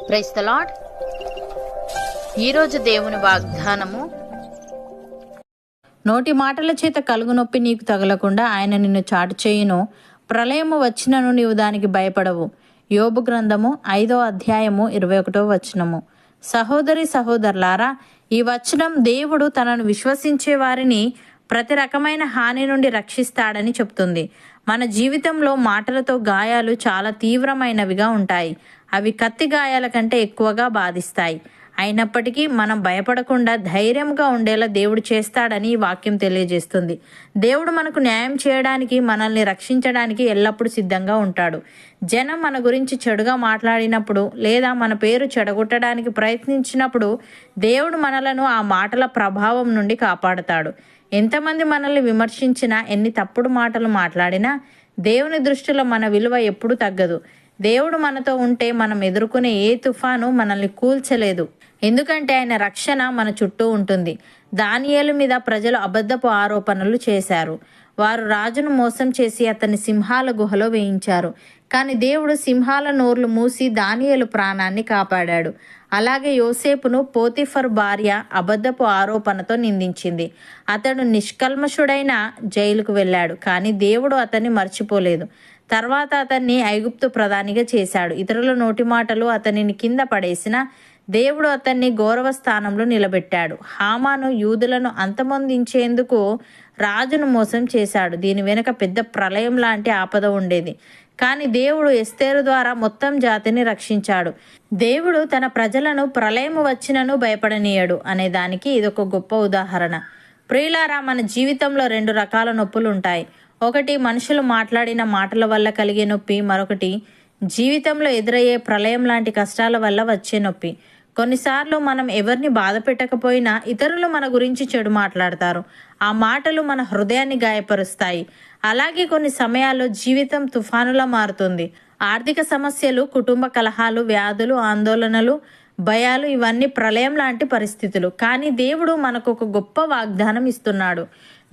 Praise the lord. ఈరోజు దేవుని వాగ్దానము, నోటి మాటల చేత కలుగు నొప్పి నీకు తగలకుండా ఆయన నిన్ను చాటు చేయును. ప్రళయము వచ్చినను నీవు దానికి భయపడవు. యోబు గ్రంథము 5వ అధ్యాయము 21వ వచనము. సహోదరి సహోదరులారా, ఈ వచనం దేవుడు తనను విశ్వసించే వారిని ప్రతి రకమైన హాని నుండి రక్షిస్తాడని చెప్తుంది. మన జీవితంలో మాటలతో గాయాలు చాలా తీవ్రమైనవిగా ఉంటాయి. అవి కత్తి గాయాల కంటే ఎక్కువగా బాధిస్తాయి. అయినప్పటికీ మనం భయపడకుండా ధైర్యంగా ఉండేలా దేవుడు చేస్తాడని ఈ వాక్యం తెలియజేస్తుంది. దేవుడు మనకు న్యాయం చేయడానికి, మనల్ని రక్షించడానికి ఎల్లప్పుడూ సిద్ధంగా ఉంటాడు. జనం మన గురించి చెడుగా మాట్లాడినప్పుడు లేదా మన పేరు చెడగొట్టడానికి ప్రయత్నించినప్పుడు దేవుడు మనలను ఆ మాటల ప్రభావం నుండి కాపాడుతాడు. ఎంతమంది మనల్ని విమర్శించినా, ఎన్ని తప్పుడు మాటలు మాట్లాడినా దేవుని దృష్టిలో మన విలువ ఎప్పుడూ తగ్గదు. దేవుడు మనతో ఉంటే మనం ఎదుర్కొనే ఏ తుఫాను మనల్ని కూల్చలేదు. ఎందుకంటే ఆయన రక్షణ మన చుట్టూ ఉంటుంది. దానియేలు మీద ప్రజలు అబద్ధపు ఆరోపణలు చేశారు. వారు రాజును మోసం చేసి అతన్ని సింహాల గుహలో వేయించారు. కానీ దేవుడు సింహాల నోర్లు మూసి దానియేలు ప్రాణాన్ని కాపాడాడు. అలాగే యోసేపును పోతిఫర్ భార్య అబద్ధపు ఆరోపణతో నిందించింది. అతడు నిష్కల్మషుడైన జైలుకు వెళ్ళాడు. కానీ దేవుడు అతన్ని మర్చిపోలేదు. తర్వాత అతన్ని ఐగుప్తు ప్రధానిగా చేశాడు. ఇతరుల నోటి మాటలు అతనిని కింద పడేసిన దేవుడు అతన్ని గౌరవ స్థానంలో నిలబెట్టాడు. హామాను యూదులను అంతమొందించేందుకు రాజును మోసం చేశాడు. దీని వెనుక పెద్ద ప్రళయం లాంటి ఆపద ఉండేది. కానీ దేవుడు ఎస్తేరు ద్వారా మొత్తం జాతిని రక్షించాడు. దేవుడు తన ప్రజలను ప్రళయం వచ్చినను భయపడనీయడు అనే దానికి ఇదొక గొప్ప ఉదాహరణ. ప్రియులారా, మన జీవితంలో 2 రకాల నొప్పులు ఉంటాయి. ఒకటి మనుషులు మాట్లాడిన మాటల వల్ల కలిగే నొప్పి, మరొకటి జీవితంలో ఎదురయ్యే ప్రళయం లాంటి కష్టాల వల్ల వచ్చే నొప్పి. కొన్నిసార్లు మనం ఎవరిని బాధ పెట్టకపోయినా ఇతరులు మన గురించి చెడు మాట్లాడతారు. ఆ మాటలు మన హృదయాన్ని గాయపరుస్తాయి. అలాగే కొన్ని సమయాల్లో జీవితం తుఫానులా మారుతుంది. ఆర్థిక సమస్యలు, కుటుంబ కలహాలు, వ్యాధులు, ఆందోళనలు, భయాలు, ఇవన్నీ ప్రళయం లాంటి పరిస్థితులు. కానీ దేవుడు మనకు ఒక గొప్ప వాగ్దానం ఇస్తున్నాడు.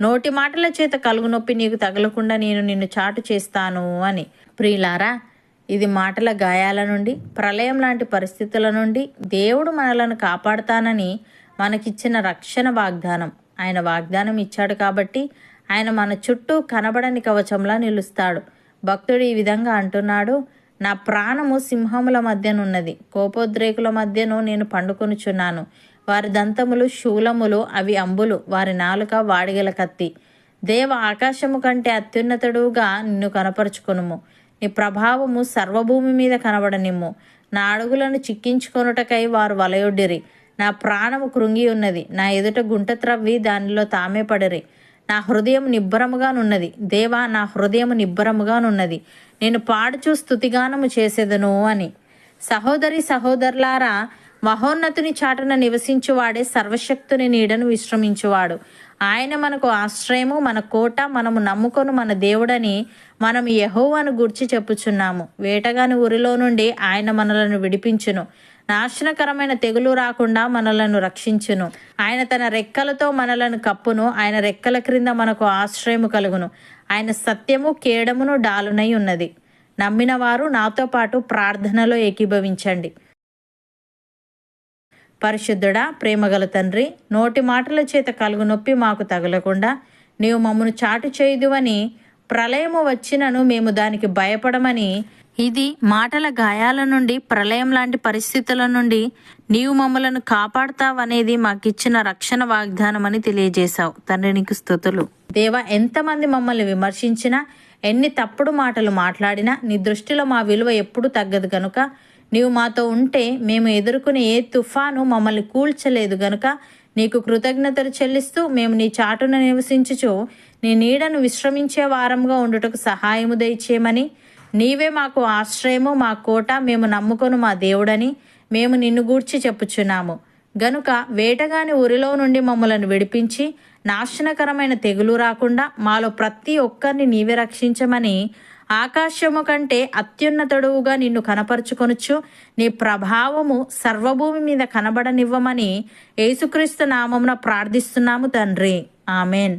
నోటి మాటల చేత కలుగు నొప్పి నీకు తగలకుండా నేను నిన్ను చాటు చేస్తాను అని. ప్రియులారా, ఇది మాటల గాయాల నుండి, ప్రళయం లాంటి పరిస్థితుల నుండి దేవుడు మనలను కాపాడుతానని మనకిచ్చిన రక్షణ వాగ్దానం. ఆయన వాగ్దానం ఇచ్చాడు కాబట్టి ఆయన మన చుట్టూ కనబడని కవచంలా నిలుస్తాడు. భక్తుడు ఈ విధంగా అంటున్నాడు, నా ప్రాణము సింహముల మధ్యనున్నది, కోపోద్రేకుల మధ్యను నేను పండుకొనుచున్నాను. వారి దంతములు శూలములు, అవి అంబులు, వారి నాలుక వాడిగల కత్తి. దేవ, ఆకాశము కంటే అత్యున్నతుడుగా నిన్ను కనపరుచుకొనుము. నీ ప్రభావము సర్వభూమి మీద కనబడనిమ్ము. నా అడుగులను చిక్కించుకొనుటకై వారు వలయొడ్డిరి. నా ప్రాణము కృంగి ఉన్నది. నా ఎదుట గుంట త్రవ్వి దానిలో తామే పడిరి. నా హృదయం నిబ్బరముగానున్నది. దేవా, నా హృదయము నిబ్బరముగానున్నది. నేను పాడుచూ స్తుతిగానము చేసేదను అని. సహోదరి సహోదరులారా, మహోన్నతుని చాటున నివసించువాడే సర్వశక్తుని నీడను విశ్రమించువాడు. ఆయన మనకు ఆశ్రయము, మన కోట, మనము నమ్ముకొను మన దేవుడని మనం యెహోవాను గూర్చి చెప్పుచున్నాము. వేటగాని ఊరిలో నుండి ఆయన మనలను విడిపించును. నాశనకరమైన తెగులు రాకుండా మనలను రక్షించును. ఆయన తన రెక్కలతో మనలను కప్పును. ఆయన రెక్కల క్రింద మనకు ఆశ్రయము కలుగును. ఆయన సత్యము కేడమును డాలునై ఉన్నది. నమ్మిన వారు నాతో పాటు ప్రార్థనలో ఏకీభవించండి. పరిశుద్ధుడా, ప్రేమగల తండ్రి, నోటి మాటల చేత కలుగు నొప్పి మాకు తగలకుండా నీవు మమ్మను చాటు చేయుదువని, ప్రళయము వచ్చినను మేము దానికి భయపడమని, ఇది మాటల గాయాల నుండి, ప్రళయం లాంటి పరిస్థితుల నుండి నీవు మమ్మలను కాపాడుతావనేది మాకిచ్చిన రక్షణ వాగ్దానం అని తెలియజేశావు. తండ్రి, నీకు స్తుతులు. దేవా, ఎంతమంది మమ్మల్ని విమర్శించినా, ఎన్ని తప్పుడు మాటలు మాట్లాడినా నీ దృష్టిలో మా విలువ ఎప్పుడూ తగ్గదు గనుక నీవు మాతో ఉంటే మేము ఎదుర్కొనే ఏ తుఫాను మమ్మల్ని కూల్చలేదు గనుక నీకు కృతజ్ఞతలు చెల్లిస్తూ మేము నీ చాటున నివసించుచు నీ నీడను విశ్రమించే వారంగా ఉండుటకు సహాయము దయచేయమని, నీవే మాకు ఆశ్రయము, మా కోట, మేము నమ్ముకొను మా దేవుడని మేము నిన్ను గూర్చి చెప్పుచున్నాము గనుక వేటగాని ఊరిలో నుండి మమ్మలను విడిపించి నాశనకరమైన తెగులు రాకుండా మాలో ప్రతి ఒక్కరిని నీవే రక్షించమని, ఆకాశము కంటే అత్యున్నతుడుగా నిన్ను కనపరుచుకొనుచు నీ ప్రభావము సర్వభూమి మీద కనబడనివ్వమని యేసుక్రీస్తు నామమున ప్రార్థిస్తున్నాము తండ్రి. ఆమెన్.